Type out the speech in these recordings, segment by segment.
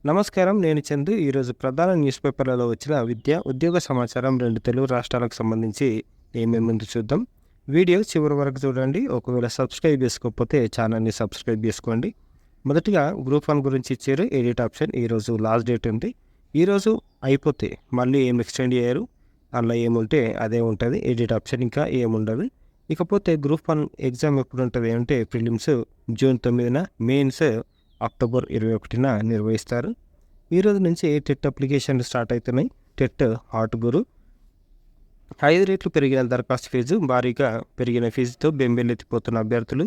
నమస్కారం. నేను చందు. ఈరోజు ప్రధాన న్యూస్ పేపర్లలో వచ్చిన విద్య, ఉద్యోగ సమాచారం 2 తెలుగు రాష్ట్రాలకు సంబంధించి ఏమేముందో చూద్దాం. వీడియో చివరి వరకు చూడండి. ఒకవేళ సబ్స్క్రైబ్ చేసుకోకపోతే ఛానల్ని సబ్స్క్రైబ్ చేసుకోండి. మొదటిగా గ్రూప్ 1 గురించి ఇచ్చారు ఎడిట్ ఆప్షన్. ఈరోజు లాస్ట్ డేట్ ఉంది. ఈరోజు అయిపోతే మళ్ళీ ఏం ఎక్స్టెండ్ చేయరు. అందులో ఏముంటే అదే ఉంటుంది. ఎడిట్ ఆప్షన్ ఇంకా ఏముండదు. ఇకపోతే గ్రూప్ 1 ఎగ్జామ్ ఎప్పుడు ఉంటుంది అంటే ప్రిలిమ్స్ జూన్ 9న, మెయిన్స్ అక్టోబర్ 21న నిర్వహిస్తారు. ఈరోజు నుంచి టెట్ అప్లికేషన్లు స్టార్ట్ అవుతున్నాయి. టెట్ హాట్ గురు 5 రెట్లు పెరిగిన దరఖాస్తు ఫీజు, భారీగా పెరిగిన ఫీజుతో బెంబేలెత్తిపోతున్న అభ్యర్థులు.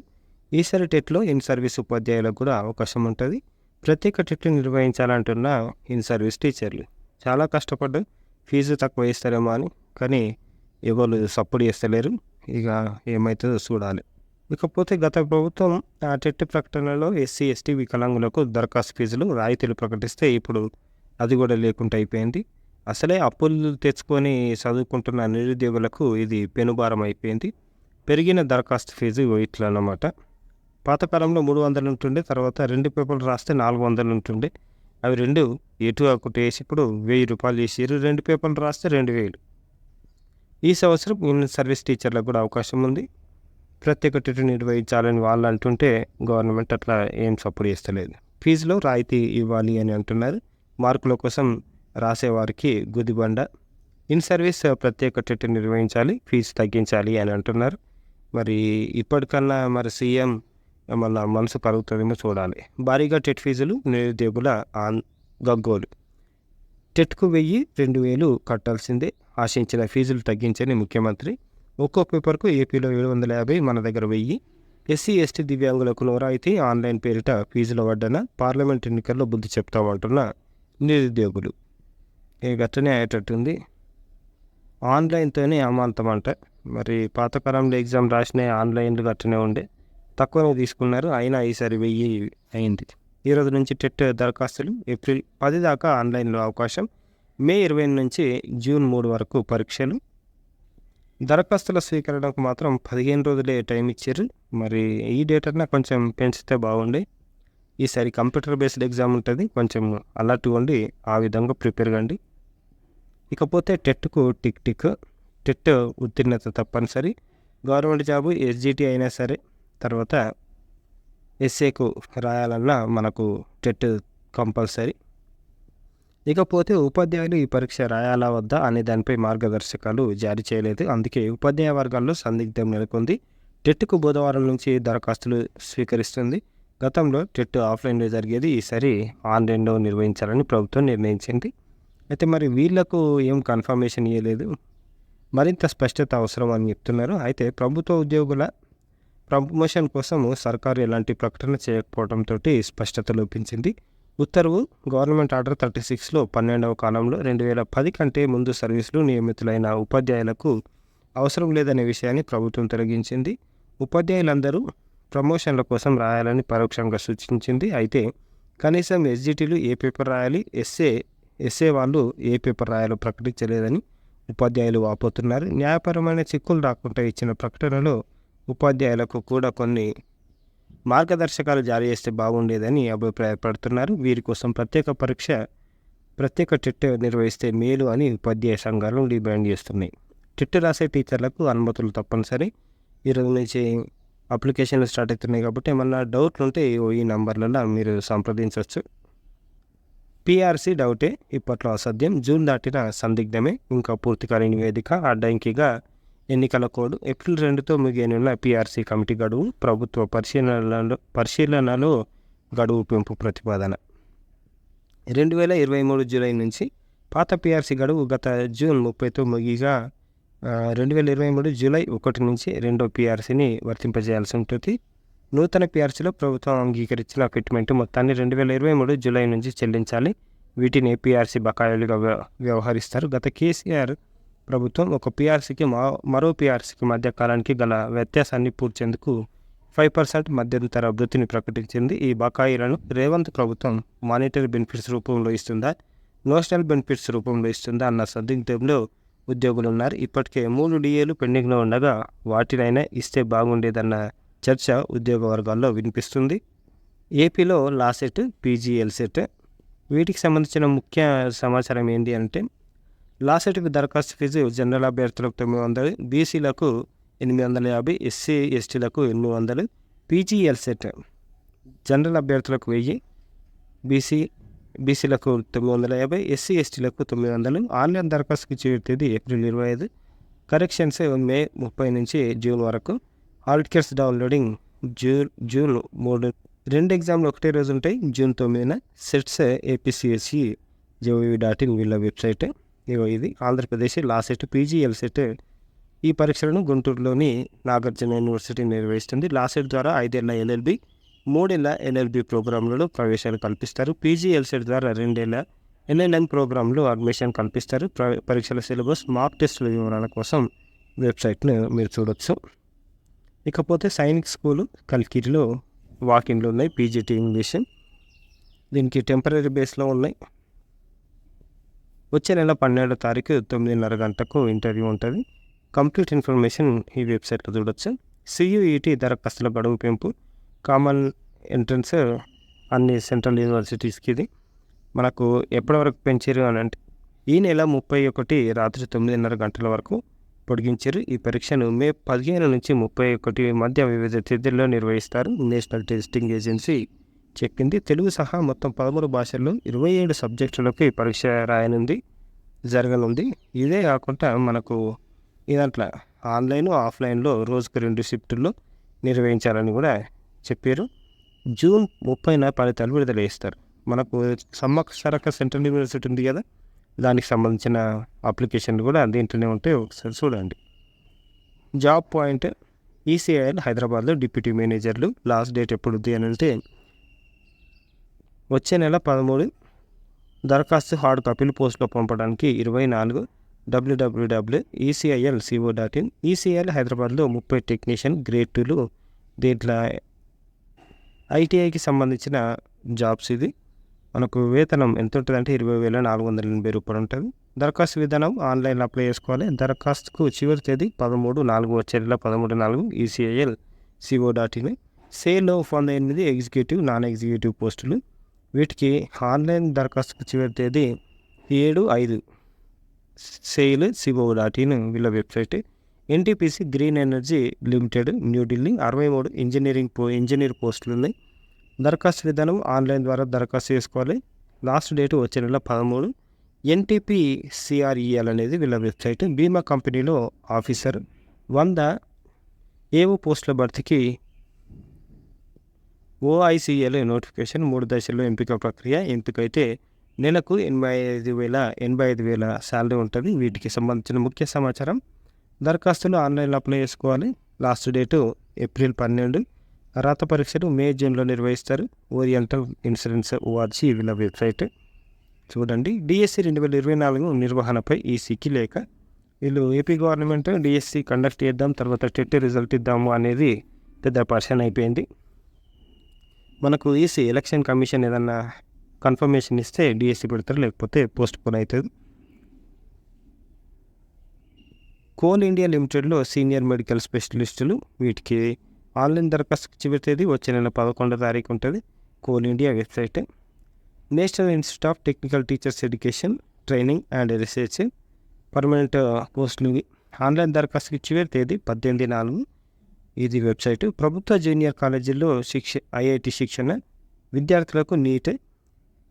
ఈసారి టెట్లో ఇన్ సర్వీస్ ఉపాధ్యాయులకు కూడా అవకాశం ఉంటుంది. ప్రత్యేక టెట్లు నిర్వహించాలంటున్న ఇన్ సర్వీస్ టీచర్లు చాలా కష్టపడ్డారు. ఫీజు తక్కువ వేస్తారేమో అని, కానీ ఎవరు సపోర్ట్ చేస్తలేరు. ఇక ఏమవుతుందో చూడాలి. ఇకపోతే గత ప్రభుత్వం ఆ టెట్ ప్రకటనలో ఎస్సీ, ఎస్టీ, వికలాంగులకు దరఖాస్తు ఫీజులు రాయితీలు ప్రకటిస్తే ఇప్పుడు అది కూడా లేకుండా అయిపోయింది. అసలే అప్పులు తెచ్చుకొని చదువుకుంటున్న నిరుద్యోగులకు ఇది పెనుభారం అయిపోయింది. పెరిగిన దరఖాస్తు ఫీజు ఇట్లా అన్నమాట. పాతకాలంలో 300 ఉంటుండే, తర్వాత 2 పేపర్లు రాస్తే 400 ఉంటుండే. అవి 2 ఎటు ఒకటి వేసి ఇప్పుడు 1000 రూపాయలు చేసారు. 2 పేపర్లు రాస్తే 2000. ఈ సంవత్సరం ఇన్ సర్వీస్ టీచర్లకు కూడా అవకాశం ఉంది. ప్రత్యేక టెట్ నిర్వహించాలని వాళ్ళు అంటుంటే గవర్నమెంట్ అట్లా ఏం సపోర్ట్ చేస్తలేదు. ఫీజులో రాయితీ ఇవ్వాలి అని అంటున్నారు. మార్కుల కోసం రాసేవారికి గుదిబండ. ఇన్ సర్వీస్ ప్రత్యేక టెట్ నిర్వహించాలి, ఫీజు తగ్గించాలి అని అంటున్నారు. మరి ఇప్పటికన్నా మరి సీఎం మళ్ళీ మనసు కలుగుతుందేమో చూడాలి. భారీగా టెట్ ఫీజులు, నిరుద్యోగుల గగ్గోలు. టెట్కు 1000, 2000 కట్టాల్సిందే. ఆశించిన ఫీజులు తగ్గించని ముఖ్యమంత్రి. ఒక్కో పేపర్కు ఏపీలో 750, మన దగ్గర 1000. ఎస్సీ, ఎస్టీ, దివ్యాంగులకు రాయితీ, ఆన్లైన్ పేరిట ఫీజుల వడ్డన, పార్లమెంట్ ఎన్నికల్లో బుద్ధి చెప్తామంటున్న నిరుద్యోగులు. గట్టనే అయ్యేటట్టుంది. ఆన్లైన్తోనే అమాంతం అంట. మరి పాతకాలంలో ఎగ్జామ్ రాసిన ఆన్లైన్లు గట్టనే ఉండే, తక్కువనే తీసుకున్నారు. అయినా ఈసారి 1000 అయింది. ఈరోజు నుంచి టెట్ దరఖాస్తులు ఏప్రిల్ 10 దాకా ఆన్లైన్లో అవకాశం. మే 20 నుంచి జూన్ 3 వరకు పరీక్షలు. దరఖాస్తుల స్వీకరణకు మాత్రం 15 రోజులే టైం ఇచ్చారు. మరి ఈ డేట్ అన్నా కొంచెం పెంచితే బాగుండే. ఈసారి కంప్యూటర్ బేస్డ్ ఎగ్జామ్ ఉంటుంది. కొంచెం అలర్ట్గా ఉండి ఆ విధంగా ప్రిపేర్ కండి. ఇకపోతే టెట్కు టిక్. టెట్ ఉత్తీర్ణత తప్పనిసరి. గవర్నమెంట్ జాబు, ఎస్జిటి అయినా సరే, తర్వాత ఎస్ఏకు రాయాలన్నా మనకు టెట్ కంపల్సరీ. ఇకపోతే ఉపాధ్యాయులు ఈ పరీక్ష రాయాలా వద్దా అనే దానిపై మార్గదర్శకాలు జారీ చేయలేదు. అందుకే ఉపాధ్యాయ వర్గాల్లో సందిగ్ధం నెలకొంది. టెట్కు బుధవారం నుంచి దరఖాస్తులు స్వీకరిస్తుంది. గతంలో టెట్ ఆఫ్లైన్లో జరిగేది, ఈసారి ఆన్లైన్లో నిర్వహించాలని ప్రభుత్వం నిర్ణయించింది. అయితే మరి వీళ్లకు ఏం కన్ఫర్మేషన్ ఇవ్వలేదు. మరింత స్పష్టత అవసరం అని చెప్తున్నారు. అయితే ప్రభుత్వ ఉద్యోగుల ప్రమోషన్ కోసం సర్కారు ఎలాంటి ప్రకటన చేయకపోవడంతో స్పష్టత లోపించింది. ఉత్తర్వు గవర్నమెంట్ ఆర్డర్ 36లో 12వ కాలంలో 2010 కంటే ముందు సర్వీసులు నియమితులైన ఉపాధ్యాయులకు అవసరం లేదనే విషయాన్ని ప్రభుత్వం తొలగించింది. ఉపాధ్యాయులందరూ ప్రమోషన్ల కోసం రాయాలని పరోక్షంగా సూచించింది. అయితే కనీసం ఎస్జిటీలు ఏ పేపర్ రాయాలి, ఎస్ఏ వాళ్ళు ఏ పేపర్ రాయాలో ప్రకటించలేదని ఉపాధ్యాయులు వాపోతున్నారు. న్యాయపరమైన చిక్కులు రాకుండా ఇచ్చిన ప్రకటనలో ఉపాధ్యాయులకు కూడా కొన్ని మార్గదర్శకాలు జారీ చేస్తే బాగుండేదని అభిప్రాయపడుతున్నారు. వీరి కోసం ప్రత్యేక టెట్ నిర్వహిస్తే మేలు అని ఉపాధ్యాయ సంఘాలు డిమాండ్ చేస్తున్నాయి. టెట్ రాసే టీచర్లకు అనుమతులు తప్పనిసరి. ఈరోజు నుంచి అప్లికేషన్లు స్టార్ట్ అవుతున్నాయి కాబట్టి ఏమన్నా డౌట్లు ఉంటే ఈ నంబర్లలో మీరు సంప్రదించవచ్చు. పిఆర్సీ డౌటే, ఇప్పట్లో అసాధ్యం. జూన్ దాటిన సందిగ్ధమే, ఇంకా పూర్తి కాని నివేదిక. అడ్డంకిగా ఎన్నికల కోడ్. ఏప్రిల్ 2తో ముగియనున్న పిఆర్సీ కమిటీ గడువు. ప్రభుత్వ పరిశీలనలో గడువు పెంపు ప్రతిపాదన. 2023 జూలై నుంచి పాత పిఆర్సీ గడువు గత జూన్ 30తో ముగిగా 2023 జూలై 1 నుంచి రెండో పిఆర్సీని వర్తింపజేయాల్సి ఉంటుంది. నూతన పిఆర్సీలో ప్రభుత్వం అంగీకరించిన ఫిట్మెంట్ మొత్తాన్ని 2023 జూలై నుంచి చెల్లించాలి. వీటిని పిఆర్సీ బకాయిలుగా వ్యవహరిస్తారు. గత కేసీఆర్ ప్రభుత్వం ఒక పిఆర్సీకి మరో పిఆర్సీకి మధ్య కాలానికి గల వ్యత్యాసాన్ని పూడ్చేందుకు 5% మధ్యంతర వృత్తిని ప్రకటించింది. ఈ బకాయిలను రేవంత్ ప్రభుత్వం మానిటరీ బెనిఫిట్స్ రూపంలో ఇస్తుందా, నోషనల్ బెనిఫిట్స్ రూపంలో ఇస్తుందా అన్న సందిగ్ధంలో ఉద్యోగులు ఉన్నారు. ఇప్పటికే 3 డిఏలు పెండింగ్లో ఉండగా వాటినైనా ఇస్తే బాగుండేదన్న చర్చ ఉద్యోగ వర్గాల్లో వినిపిస్తుంది. ఏపీలో లాసెట్, పీజీఎల్సెట్ వీటికి సంబంధించిన ముఖ్య సమాచారం ఏంటి అంటే, లాసెట్‌కి దరఖాస్తు ఫీజు జనరల్ అభ్యర్థులకు 900, బీసీలకు 850, ఎస్సీ, ఎస్టీలకు 800, పీజీఎల్సెట్ జనరల్ అభ్యర్థులకు 1000, బీసీలకు 950, ఎస్సీ, ఎస్టీలకు 900. ఆన్లైన్ దరఖాస్తుకి చివరి తేదీ ఏప్రిల్ 25. కరెక్షన్స్ మే 30 నుంచి జూన్ వరకు. Hall tickets downloading June 3. 2 ఎగ్జామ్లు ఒకటే రోజు ఉంటాయి, జూన్ 9న. సెట్స్ ఏపీసీఎస్ఈ jov.in వీళ్ళ వెబ్సైట్. ఇది ఆంధ్రప్రదేశ్ లాసెట్ పీజీఎల్సెట్ ఈ పరీక్షలను గుంటూరులోని నాగార్జున యూనివర్సిటీ నిర్వహిస్తుంది. లాసెట్ ద్వారా 5 ఏళ్ల ఎల్ఎల్బి, 3 ఏళ్ల ఎల్ఎల్బి ప్రోగ్రాంలలో ప్రవేశాలు కల్పిస్తారు. పీజీఎల్సెట్ ద్వారా 2 ఏళ్ల ఎల్ఎల్ఎం ప్రోగ్రాంలో అడ్మిషన్ కల్పిస్తారు. పరీక్షల సిలబస్, మార్క్ టెస్టుల వివరాల కోసం వెబ్సైట్ను మీరు చూడొచ్చు. ఇకపోతే సైనిక్ స్కూలు కల్కిరిలో వాకిన్లు ఉన్నాయి. పీజీటీ ఇంగ్లీష్ దీనికి టెంపరీ బేస్లో ఉన్నాయి. వచ్చే నెల 12వ తారీఖు 9:30 గంటకు ఇంటర్వ్యూ ఉంటుంది. కంప్లీట్ ఇన్ఫర్మేషన్ ఈ వెబ్సైట్లో చూడొచ్చు. సియుఈటీ దరఖాస్తుల గడువు పెంపు, కామన్ ఎంట్రన్స్ అన్ని సెంట్రల్ యూనివర్సిటీస్కి ఇది మనకు ఎప్పటి వరకు పెంచారు అని అంటే, ఈ నెల 31 రాత్రి 9:30 గంటల వరకు పొడిగించారు. ఈ పరీక్షను మే 15 నుంచి 31 మధ్య వివిధ తేదీల్లో నిర్వహిస్తారు. నేషనల్ టెస్టింగ్ ఏజెన్సీ చెప్పింది. తెలుగు సహా మొత్తం 13 భాషల్లో 27 సబ్జెక్టులకు ఈ పరీక్ష జరగనుంది. ఇదే కాకుండా మనకు ఇదంట్లా ఆన్లైన్, ఆఫ్లైన్లో రోజుకు 2 షిఫ్టుల్లో నిర్వహించాలని కూడా చెప్పారు. జూన్ 30న ఫలితాలు విడుదల చేస్తారు. మనకు సమ్మక్క సెంట్రల్ యూనివర్సిటీ ఉంది కదా, దానికి సంబంధించిన అప్లికేషన్లు కూడా దీంట్లోనే ఉంటాయి. ఒకసారి చూడండి. జాబ్ పాయింట్ ఈసీఐఎల్ హైదరాబాద్లో డిప్యూటీ మేనేజర్లు లాస్ట్ డేట్ ఎప్పుడుద్ది అని అంటే, వచ్చే నెల 13. దరఖాస్తు హార్డ్ కాపీలు పోస్టులో పంపడానికి 24. www.ecil.co.in. ఈసీఐఎల్ హైదరాబాద్లో 30 టెక్నీషియన్ గ్రేడ్ 2లు. దీంట్లో ఐటీఐకి సంబంధించిన జాబ్స్. ఇది మనకు వేతనం ఎంత ఉంటుంది అంటే 20,480 రూపాయలు ఉంటుంది. దరఖాస్తు విధానం ఆన్లైన్లో అప్లై చేసుకోవాలి. దరఖాస్తుకు చివరి తేదీ 13/4 వచ్చే నెల 13/4 ecil.co.in. Sale 18 executive, non executive పోస్టులు. వీటికి ఆన్లైన్ దరఖాస్తుకు చివరి తేదీ 7/5 సేల్.co.in వీళ్ళ website. NTPC green energy limited New Delhi 63 engineer పోస్టులు ఉన్నాయి. దరఖాస్తు విధానం ఆన్లైన్ ద్వారా దరఖాస్తు చేసుకోవాలి. లాస్ట్ డేట్ వచ్చే నెల 13. ఎన్టీపీసీఆర్ఈఎల్ అనేది వీళ్ళ వెబ్సైట్. బీమా కంపెనీలో ఆఫీసర్ 100 ఏవో పోస్టుల భర్తీకి ఓఐసీఎల్ నోటిఫికేషన్. 3 దశల్లో ఎంపిక ప్రక్రియ. ఎంపికైతే నెలకు 85,000 శాలరీ ఉంటుంది. వీటికి సంబంధించిన ముఖ్య సమాచారం. దరఖాస్తులు ఆన్లైన్లో అప్లై చేసుకోవాలి. Last date April 12. రాత పరీక్షలు మే, జూన్లో నిర్వహిస్తారు. ఓరియంటల్ ఇన్సూరెన్స్ ఓఆర్జీ వీళ్ళ వెబ్సైట్ చూడండి. డిఎస్సి 2024 నిర్వహణపై ఈసీకి లేఖ. వీళ్ళు ఏపీ గవర్నమెంట్ డిఎస్సి కండక్ట్ చేద్దాం, తర్వాత టెట్ రిజల్ట్ ఇద్దాము అనేది పెద్ద పర్సన్ అయిపోయింది. మనకు ఈసీ ఎలక్షన్ కమిషన్ ఏదన్నా కన్ఫర్మేషన్ ఇస్తే డిఎస్సి పెడతారు, లేకపోతే పోస్ట్ పోన్ అవుతుంది. కోల్ ఇండియా లిమిటెడ్లో సీనియర్ మెడికల్ స్పెషలిస్టులు. వీటికి ఆన్లైన్ దరఖాస్తు చివరి తేదీ వచ్చే నెల 11వ తారీఖు ఉంటుంది. Coal India website. National institute of technical teachers education, training and research permanent పోస్టులు. ఆన్లైన్ దరఖాస్తుకి చివరి తేదీ 18/4 ఇది వెబ్సైట్. ప్రభుత్వ జూనియర్ కాలేజీల్లో ఐఐటి శిక్షణ విద్యార్థులకు నీట్.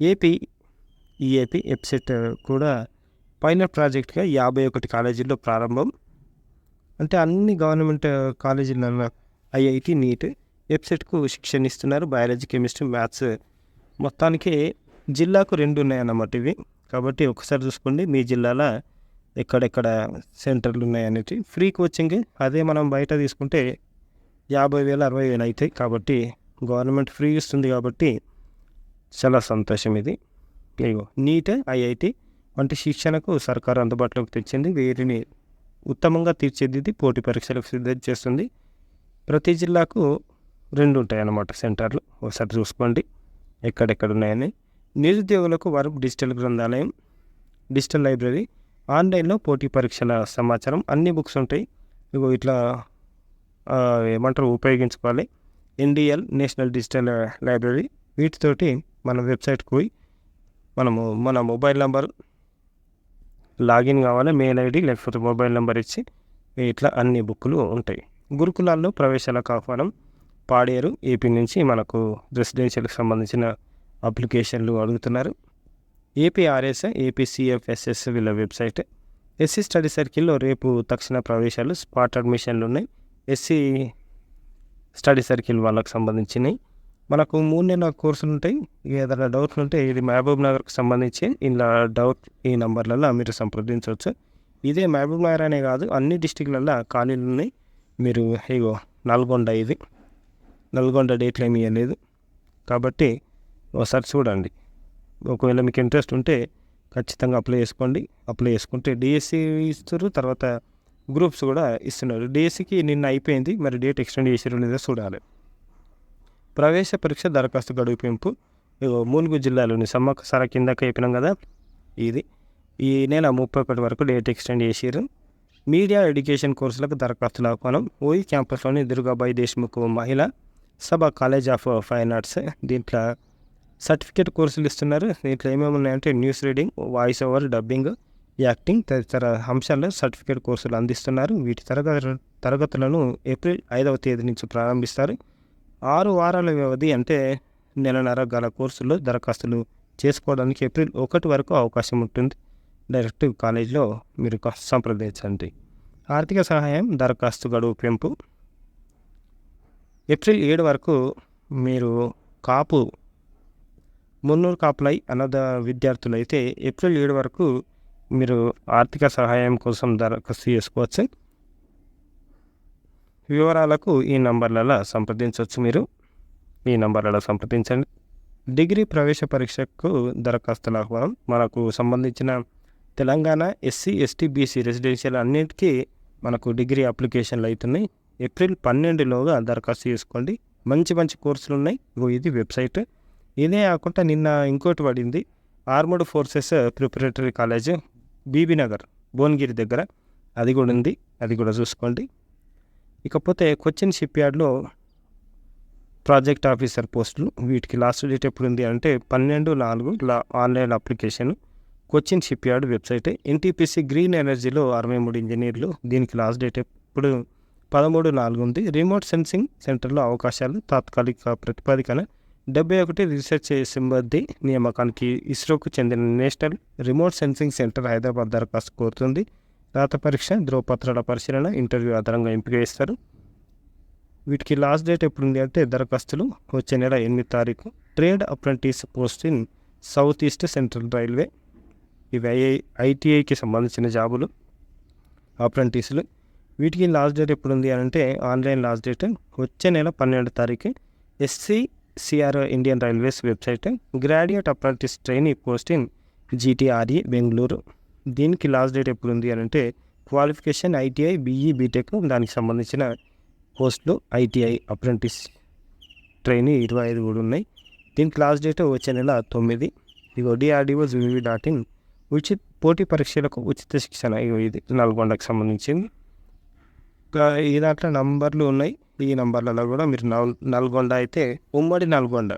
ఈఏపీ వెబ్సైట్ కూడా పైలట్ ప్రాజెక్ట్గా 51 కాలేజీల్లో ప్రారంభం. అంటే అన్ని గవర్నమెంట్ కాలేజీలలో ఐఐటి నీట్ వెబ్సైట్కు శిక్షణ ఇస్తున్నారు. Biology, chemistry, maths. మొత్తానికి జిల్లాకు 2 ఉన్నాయన్నమాట ఇవి. కాబట్టి ఒకసారి చూసుకోండి మీ జిల్లాలో ఎక్కడెక్కడ సెంటర్లు ఉన్నాయనేది. ఫ్రీ కోచింగ్ అదే మనం బయట తీసుకుంటే 50,000 60,000 అవుతాయి. కాబట్టి గవర్నమెంట్ ఫ్రీ ఇస్తుంది కాబట్టి చాలా సంతోషం ఇది. నీట్, ఐఐటి వంటి శిక్షణకు సర్కారు అందుబాటులోకి తెచ్చింది. వీరిని ఉత్తమంగా తీర్చిదిద్ది పోటీ పరీక్షలకు సిద్ధం చేస్తుంది. ప్రతి జిల్లాకు 2 ఉంటాయి అన్నమాట సెంటర్లు. ఒకసారి చూసుకోండి ఎక్కడెక్కడ ఉన్నాయని. నిరుద్యోగులకు వర్క్ డిజిటల్ గ్రంథాలయం, డిజిటల్ లైబ్రరీ. ఆన్లైన్లో పోటీ పరీక్షల సమాచారం, అన్ని బుక్స్ ఉంటాయి. ఇట్లా ఉపయోగించుకోవాలి. NDL national digital library. వీటితోటి మన వెబ్సైట్కి పోయి మనము మన మొబైల్ నెంబర్ లాగిన్ కావాలి, మెయిల్ ఐడి లేకపోతే మొబైల్ నెంబర్ ఇచ్చి ఇట్లా అన్ని బుక్కులు ఉంటాయి. గురుకులాల్లో ప్రవేశాలకు ఆహ్వానం. పాడేరు ఏపీ నుంచి మనకు రెసిడెన్షియల్కి సంబంధించిన అప్లికేషన్లు అడుగుతున్నారు. ఏపీఆర్ఎస్, ఏపీసీఎఫ్ఎస్ఎస్ వీళ్ళ వెబ్సైట్. ఎస్సీ స్టడీ సర్కిల్లో రేపు తక్షణ ప్రవేశాలు, స్పాట్ అడ్మిషన్లు ఉన్నాయి. ఎస్సీ స్టడీ సర్కిల్ వాళ్ళకి సంబంధించినవి. మనకు 3 నెలల కోర్సులు ఉంటాయి. ఏదైనా డౌట్లు ఉంటే ఇది మహబూబ్ నగర్కి సంబంధించి ఇలా డౌట్ ఈ నంబర్లలో మీరు సంప్రదించవచ్చు. ఇదే మహబూబ్ నగర్ అనే కాదు, అన్ని డిస్టిక్లలో ఖాళీలు ఉన్నాయి. మీరు ఇగో నల్గొండ, ఇది నల్గొండ డేట్లు ఏమి ఇవ్వలేదు కాబట్టి ఒకసారి చూడండి. ఒకవేళ మీకు ఇంట్రెస్ట్ ఉంటే ఖచ్చితంగా అప్లై చేసుకోండి. అప్లై చేసుకుంటే డిఎస్సి ఇస్తారు, తర్వాత గ్రూప్స్ కూడా ఇస్తున్నారు. డిఎస్సికి నిన్న అయిపోయింది, మరి డేట్ ఎక్స్టెండ్ చేసారో లేదో చూడాలి. ప్రవేశ పరీక్ష దరఖాస్తు గడువు పెంపు. ములుగు జిల్లాలోని సమ్మక్క సార కిందకి అయిపోయినాం కదా, ఇది ఈ నెల 31 వరకు డేట్ ఎక్స్టెండ్ చేసారు. మీడియా ఎడ్యుకేషన్ కోర్సులకు దరఖాస్తుల ఆహ్వానం. ఓయి క్యాంపస్లోని దుర్గాబాయి దేశ్ముఖ్ మహిళా సభ కాలేజ్ ఆఫ్ ఫైన్ ఆర్ట్స్. దీంట్లో సర్టిఫికేట్ కోర్సులు ఇస్తున్నారు. దీంట్లో ఏమేమి ఉన్నాయంటే news reading, voice over, dubbing, acting తదితర అంశాల్లో సర్టిఫికేట్ కోర్సులు అందిస్తున్నారు. వీటి తరగతులను ఏప్రిల్ 5వ తేదీ నుంచి ప్రారంభిస్తారు. 6 వారాల వ్యవధి అంటే నెలన్నర గల కోర్సుల్లో దరఖాస్తులు చేసుకోవడానికి ఏప్రిల్ 1 వరకు అవకాశం ఉంటుంది. డైరెక్ట్ కాలేజ్లో మీరు సంప్రదించండి. ఆర్థిక సహాయం దరఖాస్తు గడువు పెంపు. ఏప్రిల్ 7 వరకు మీరు కాపు మున్నూరు కాపులై అనాథ విద్యార్థులు అయితే ఏప్రిల్ 7 వరకు మీరు ఆర్థిక సహాయం కోసం దరఖాస్తు చేసుకోవచ్చు. వివరాలకు ఈ నంబర్లలో సంప్రదించవచ్చు. మీరు ఈ నంబర్లలో సంప్రదించండి. డిగ్రీ ప్రవేశ పరీక్షకు దరఖాస్తుల ఆహ్వానం. మనకు సంబంధించిన Telangana SC, ST, BC residential అన్నిటికీ మనకు డిగ్రీ అప్లికేషన్లు అవుతున్నాయి. ఏప్రిల్ 12లోగా దరఖాస్తు చేసుకోండి. మంచి మంచి కోర్సులు ఉన్నాయి. ఇది వెబ్సైట్. ఇదే కాకుండా నిన్న ఇంకోటి పడింది, armed forces preparatory college Bibinagar Bhuvanagiri దగ్గర, అది కూడా ఉంది. అది కూడా చూసుకోండి. ఇకపోతే కొచ్చిన్ షిప్ యార్డ్లో ప్రాజెక్ట్ ఆఫీసర్ పోస్టులు. వీటికి లాస్ట్ డేట్ ఎప్పుడు ఉంది అంటే 12/4 online application. Cochin shipyard website. NTPC green ఎనర్జీలో 63 ఇంజనీర్లు. దీనికి లాస్ట్ డేట్ ఎప్పుడు 13/4 ఉంది. రిమోట్ సెన్సింగ్ సెంటర్లో అవకాశాలు. తాత్కాలిక ప్రతిపాదికన 71 రీసెర్చ్ సిబ్బంది నియామకానికి ఇస్రోకు చెందిన national remote sensing centre Hyderabad దరఖాస్తు కోరుతుంది. రాత పరీక్ష, ధ్రువపత్రాల పరిశీలన, ఇంటర్వ్యూ ఆధారంగా ఎంపిక చేస్తారు. వీటికి లాస్ట్ డేట్ ఎప్పుడు ఉంది అంటే దరఖాస్తులు వచ్చే నెల 8 తారీఖు. Trade apprentice post in south east central railway. ఇవి ఐటీఐకి సంబంధించిన జాబులు, అప్రెంటిస్లు. వీటికి లాస్ట్ డేట్ ఎప్పుడు ఉంది అంటే ఆన్లైన్ లాస్ట్ డేట్ వచ్చే నెల 12 తారీఖు. SCCR Indian railways website. Graduate apprentice trainee post in GTRE Bengaluru. దీనికి లాస్ట్ డేట్ ఎప్పుడు ఉంది అని అంటే క్వాలిఫికేషన్ ITI, BE, BTEC దానికి సంబంధించిన పోస్టులు. ITI అప్రెంటిస్ ట్రైనీ 25 కూడా ఉన్నాయి. దీనికి లాస్ట్ డేట్ వచ్చే నెల 9. DRDO.gov.in పోటీ పరీక్షలకు ఉచిత శిక్షణ. ఇది నల్గొండకు సంబంధించింది. ఈ దాంట్లో నంబర్లు ఉన్నాయి. ఈ నంబర్లలో కూడా మీరు నల్గొండ అయితే ఉమ్మడి నల్గొండ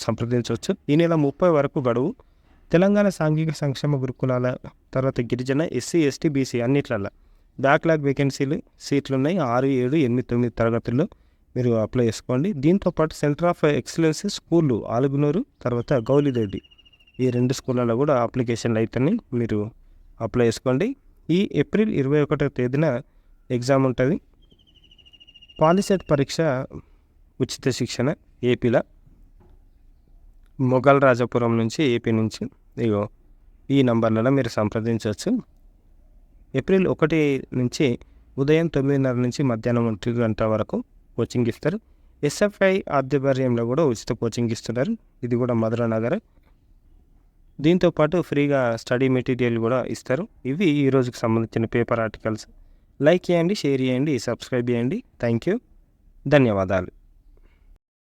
సంప్రదించవచ్చు. ఈ నెల 30 వరకు గడువు. తెలంగాణ సాంఘిక సంక్షేమ గురుకులాల, తర్వాత గిరిజన, SC, ST, BC అన్నిట్లలో బ్యాక్లాగ్ వేకెన్సీలు సీట్లు ఉన్నాయి. 6, 7, 8, 9 తరగతుల్లో మీరు అప్లై చేసుకోండి. దీంతోపాటు సెంటర్ ఆఫ్ ఎక్సలెన్స్ స్కూళ్ళు ఆలుగునూరు, తర్వాత గౌలిరెడ్డి, ఈ 2 స్కూళ్ళలో కూడా అప్లికేషన్లు అయితేనే మీరు అప్లై చేసుకోండి. ఈ ఏప్రిల్ 21వ తేదీన ఎగ్జామ్ ఉంటుంది. పాలిసెట్ పరీక్ష ఉచిత శిక్షణ ఏపీలో మొఘల్ రాజపురం నుంచి, ఏపీ నుంచి. ఈ నంబర్లలో మీరు సంప్రదించవచ్చు. ఏప్రిల్ 1 నుంచి ఉదయం 9:30 నుంచి మధ్యాహ్నం 1 గంట వరకు కోచింగ్ ఇస్తారు. SFI ఆధ్వర్యంలో కూడా ఉచిత కోచింగ్ ఇస్తున్నారు. ఇది కూడా మధురానగర్. దీంతోపాటు ఫ్రీగా స్టడీ మెటీరియల్ కూడా ఇస్తారు. ఇవి ఈ రోజుకి సంబంధించిన పేపర్ ఆర్టికల్స్. లైక్ చేయండి, షేర్ చేయండి, సబ్స్క్రైబ్ చేయండి. థ్యాంక్ యూ, ధన్యవాదాలు.